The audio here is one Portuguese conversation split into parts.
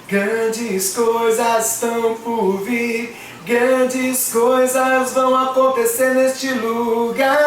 Grandes coisas estão por vir, grandes coisas vão acontecer neste lugar.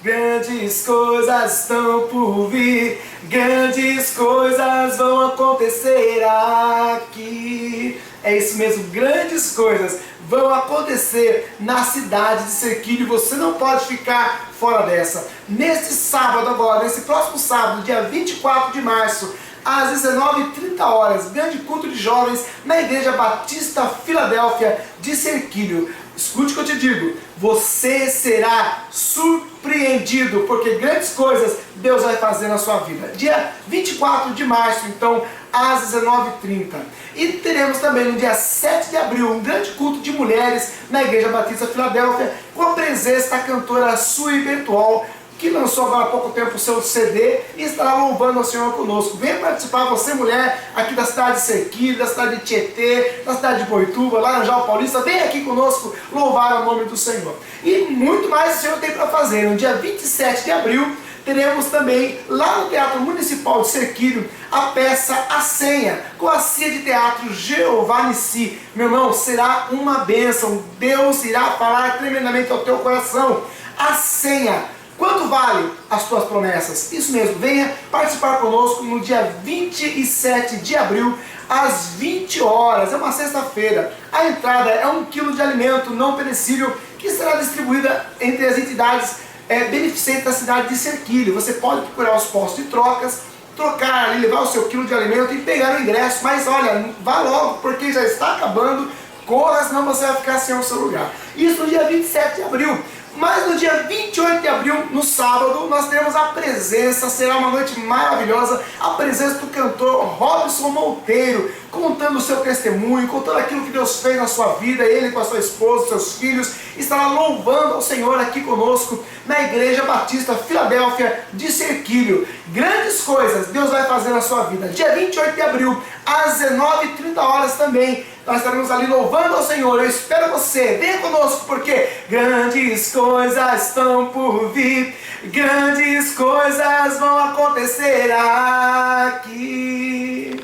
Grandes coisas estão por vir, grandes coisas vão acontecer aqui. É isso mesmo, grandes coisas vão acontecer na cidade de Serquilho. Você não pode ficar fora dessa. Neste sábado agora, nesse próximo sábado, dia 24 de março, às 19h30, grande culto de jovens na Igreja Batista Filadélfia de Serquilho. Escute o que eu te digo, você será surpreendido, porque grandes coisas Deus vai fazer na sua vida. Dia 24 de março, então, às 19h30. E teremos também no dia 7 de abril um grande culto de mulheres na Igreja Batista Filadélfia, com a presença da cantora Sui Bertual, que lançou agora há pouco tempo o seu CD e estará louvando ao Senhor conosco. Venha participar, você mulher, aqui da cidade de Serquilho, da cidade de Tietê, da cidade de Boituva, Laranjal Paulista, vem aqui conosco louvar o nome do Senhor. E muito mais o Senhor tem para fazer. No dia 27 de abril, teremos também, lá no Teatro Municipal de Serquilho, a peça A Senha, com a cia de teatro Jeová Nissi. Meu irmão, será uma bênção. Deus irá falar tremendamente ao teu coração. A Senha. Quanto vale as tuas promessas? Isso mesmo, venha participar conosco no dia 27 de abril, às 20 horas, é uma sexta-feira. A entrada é 1 quilo de alimento não perecível, que será distribuída entre as entidades beneficentes da cidade de Serquilho. Você pode procurar os postos de trocas, trocar ali, levar o seu quilo de alimento e pegar o ingresso, mas olha, vá logo, porque já está acabando, corra, senão você vai ficar sem o seu lugar. Isso no dia 27 de abril. Mas no dia 28 de abril, no sábado, nós teremos a presença, será uma noite maravilhosa, a presença do cantor Robson Monteiro, contando o seu testemunho, contando aquilo que Deus fez na sua vida, ele com a sua esposa, seus filhos, estará louvando ao Senhor aqui conosco, na Igreja Batista Filadélfia de Serquilho. Grandes coisas Deus vai fazer na sua vida. Dia 28 de abril, às 19h30 também, nós estaremos ali louvando ao Senhor. Eu espero você, venha conosco, porque grandes coisas estão por vir, grandes coisas vão acontecer aqui.